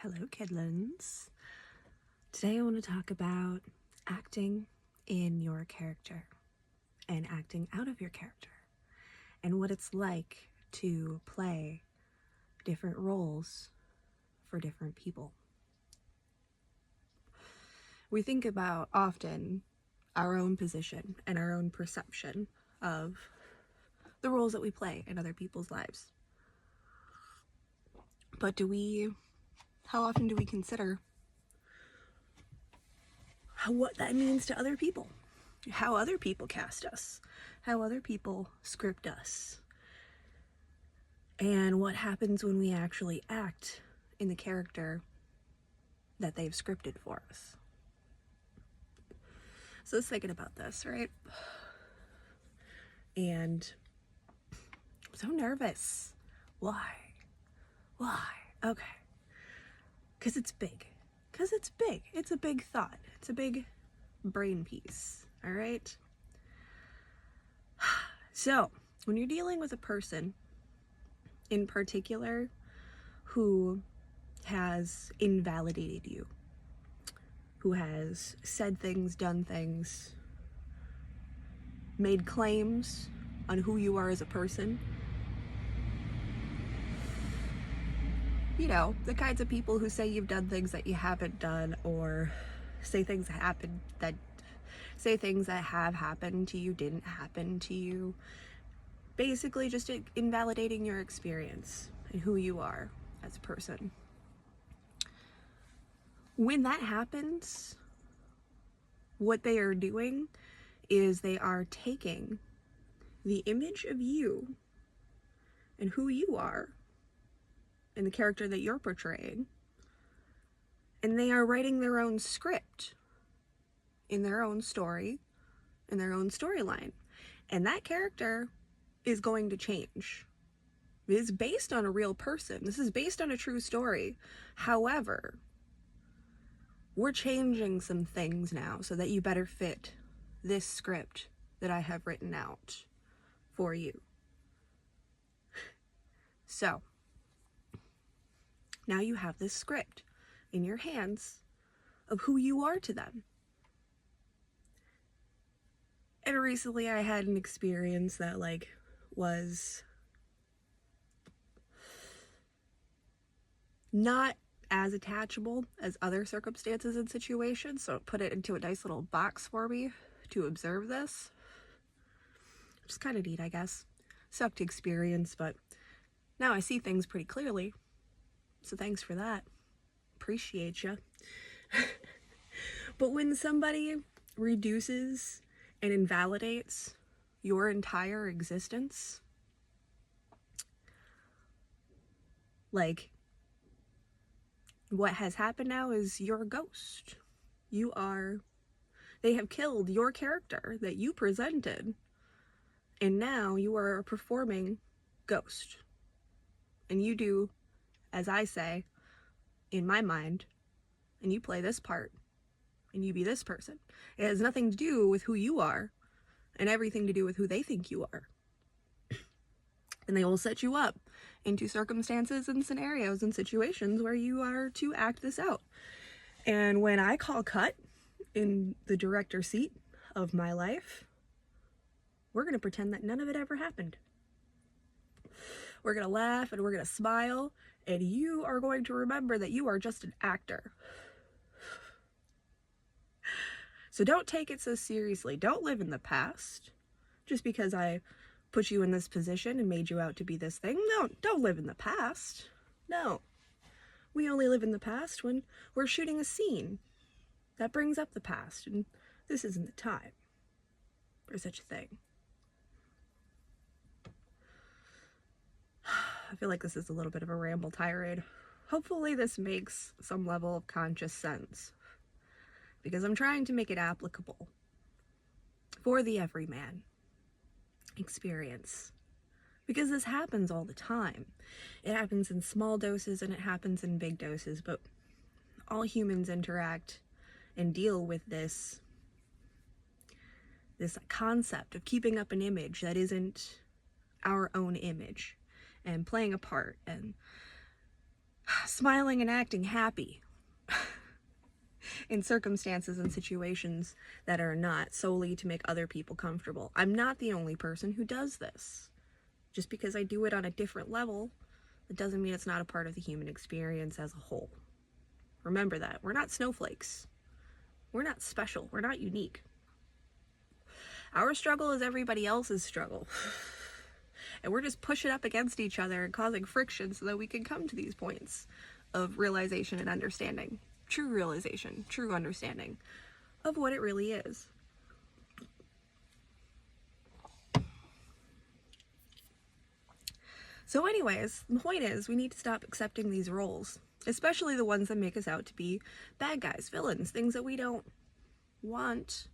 Hello, kidlins. Today I want to talk about acting in your character and acting out of your character and what it's like to play different roles for different people. We think about often our own position and our own perception of the roles that we play in other people's lives. But how often do we consider what that means to other people? How other people cast us, how other people script us, and what happens when we actually act in the character that they've scripted for us. So I was thinking about this, right? And I'm so nervous. Why? Okay. Because it's big. It's a big thought. It's a big brain piece, all right? So, when you're dealing with a person in particular who has invalidated you, who has said things, done things, made claims on who you are as a person, you know, the kinds of people who say you've done things that you haven't done, or say things that have happened to you didn't happen to you, basically just invalidating your experience and who you are as a person. When that happens, what they are doing is they are taking the image of you and who you are and the character that you're portraying, and they are writing their own script in their own story, in their own storyline. And that character is going to change. It is based on a real person. This is based on a true story. However, we're changing some things now so that you better fit this script that I have written out for you. So, now you have this script in your hands of who you are to them. And recently I had an experience that was not as attachable as other circumstances and situations, so it put it into a nice little box for me to observe this. Which is kind of neat, I guess. Sucked experience, but now I see things pretty clearly. So thanks for that. Appreciate you. But when somebody reduces and invalidates your entire existence, what has happened now is you're a ghost. They have killed your character that you presented, and now you are a performing ghost. And you do as I say, in my mind, and you play this part, and you be this person. It has nothing to do with who you are, and everything to do with who they think you are. And they will set you up into circumstances and scenarios and situations where you are to act this out. And when I call cut in the director seat of my life, we're going to pretend that none of it ever happened. We're going to laugh and we're going to smile, and you are going to remember that you are just an actor. So don't take it so seriously. Don't live in the past just because I put you in this position and made you out to be this thing. No, don't live in the past. No. We only live in the past when we're shooting a scene that brings up the past, and this isn't the time for such a thing. I feel like this is a little bit of a ramble tirade. Hopefully this makes some level of conscious sense, because I'm trying to make it applicable for the everyman experience. Because this happens all the time. It happens in small doses and it happens in big doses, but all humans interact and deal with this concept of keeping up an image that isn't our own image, and playing a part, and smiling and acting happy in circumstances and situations that are not solely to make other people comfortable. I'm not the only person who does this. Just because I do it on a different level, it doesn't mean it's not a part of the human experience as a whole. Remember that. We're not snowflakes. We're not special. We're not unique. Our struggle is everybody else's struggle. And we're just pushing up against each other and causing friction so that we can come to these points of realization and understanding. True realization, true understanding of what it really is. So anyways, the point is we need to stop accepting these roles, especially the ones that make us out to be bad guys, villains, things that we don't want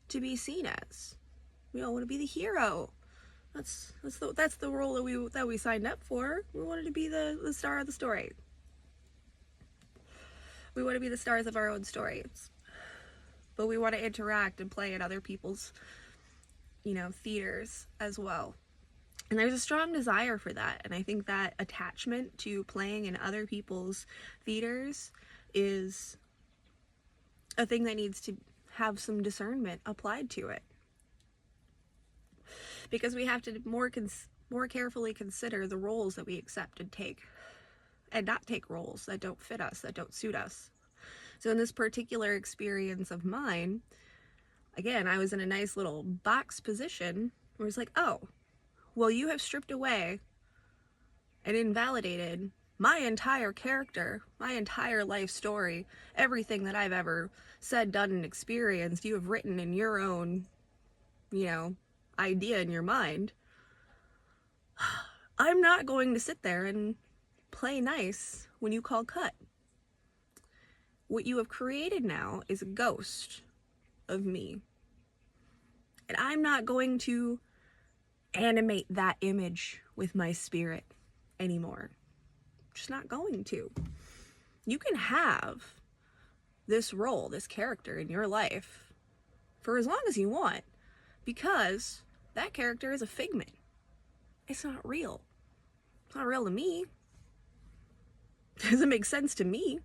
to be seen as. We don't want to be the hero. That's the role that we signed up for. We wanted to be the star of the story. We want to be the stars of our own stories. But we want to interact and play in other people's, theaters as well. And there's a strong desire for that. And I think that attachment to playing in other people's theaters is a thing that needs to have some discernment applied to it. Because we have to more carefully consider the roles that we accept and take. And not take roles that don't fit us, that don't suit us. So in this particular experience of mine, again, I was in a nice little box position where it's like, oh, well, you have stripped away and invalidated my entire character, my entire life story, everything that I've ever said, done, and experienced, you have written in your own, idea in your mind. I'm not going to sit there and play nice when you call cut. What you have created now is a ghost of me. And I'm not going to animate that image with my spirit anymore. I'm just not going to. You can have this role, this character in your life for as long as you want, because that character is a figment. It's not real. It's not real to me. It doesn't make sense to me.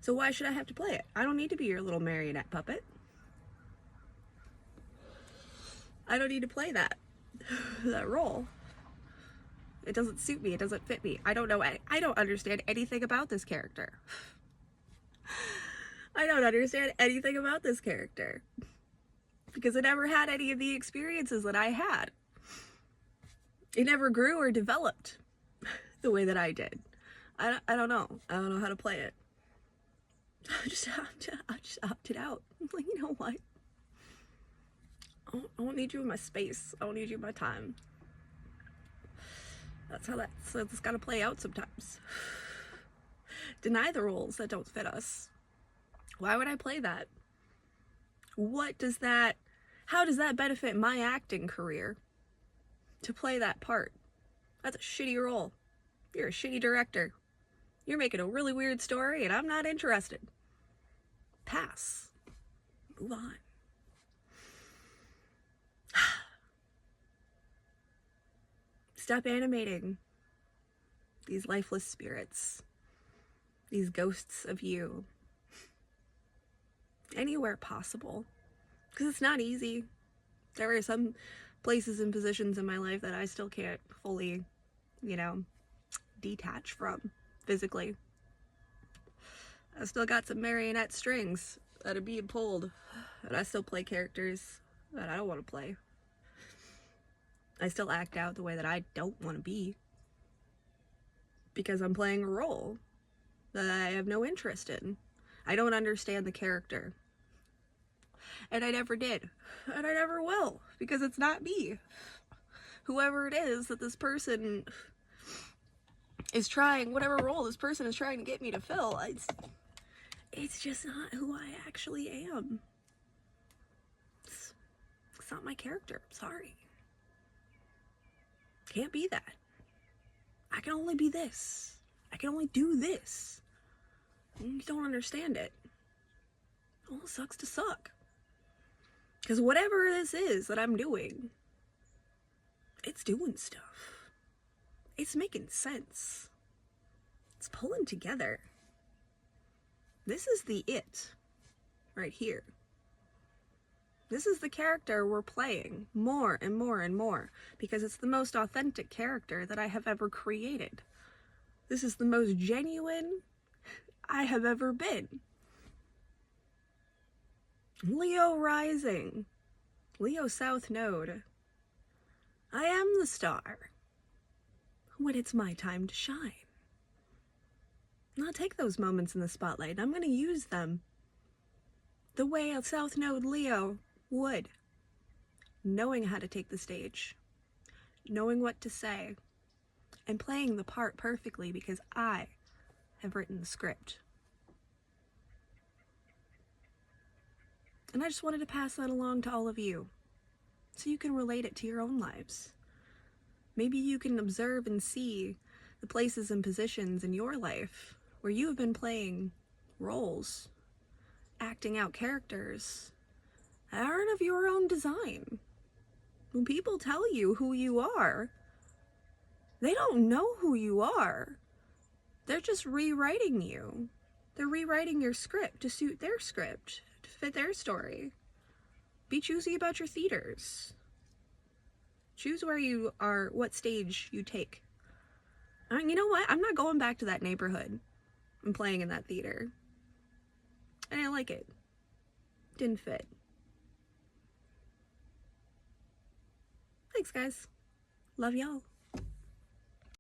So why should I have to play it? I don't need to be your little marionette puppet. I don't need to play that role. It doesn't suit me. It doesn't fit me. I don't understand anything about this character. I don't understand anything about this character. Because I never had any of the experiences that I had. It never grew or developed the way that I did. I don't know. I don't know how to play it. I just opted out. I'm like, you know what? I don't need you in my space. I don't need you in my time. That's how it's got to play out sometimes. Deny the roles that don't fit us. Why would I play that? How does that benefit my acting career? To play that part. That's a shitty role. You're a shitty director. You're making a really weird story and I'm not interested. Pass. Move on. Stop animating these lifeless spirits, these ghosts of you, anywhere possible. Because it's not easy. There are some places and positions in my life that I still can't fully, detach from physically. I still got some marionette strings that are being pulled, and I still play characters that I don't want to play. I still act out the way that I don't want to be because I'm playing a role that I have no interest in. I don't understand the character. And I never did. And I never will, because it's not me. Whoever it is that this person is trying, whatever role this person is trying to get me to fill, it's just not who I actually am. It's not my character. I'm sorry. Can't be that. I can only be this. I can only do this. You don't understand it. Well, it sucks to suck. Because whatever this is that I'm doing, it's doing stuff. It's making sense. It's pulling together. This is the it right here. This is the character we're playing more and more and more because it's the most authentic character that I have ever created. This is the most genuine I have ever been. Leo rising. Leo South Node. I am the star when it's my time to shine. I'll take those moments in the spotlight and I'm going to use them the way a South Node Leo would. Knowing how to take the stage, knowing what to say, and playing the part perfectly because I have written the script. And I just wanted to pass that along to all of you so you can relate it to your own lives. Maybe you can observe and see the places and positions in your life where you have been playing roles, acting out characters that aren't of your own design. When people tell you who you are, they don't know who you are. They're just rewriting you. They're rewriting your script to suit their script, to fit their story. Be choosy about your theaters. Choose where you are, what stage you take. You know what? I'm not going back to that neighborhood and playing in that theater. I didn't like it. Didn't fit. Thanks, guys. Love y'all.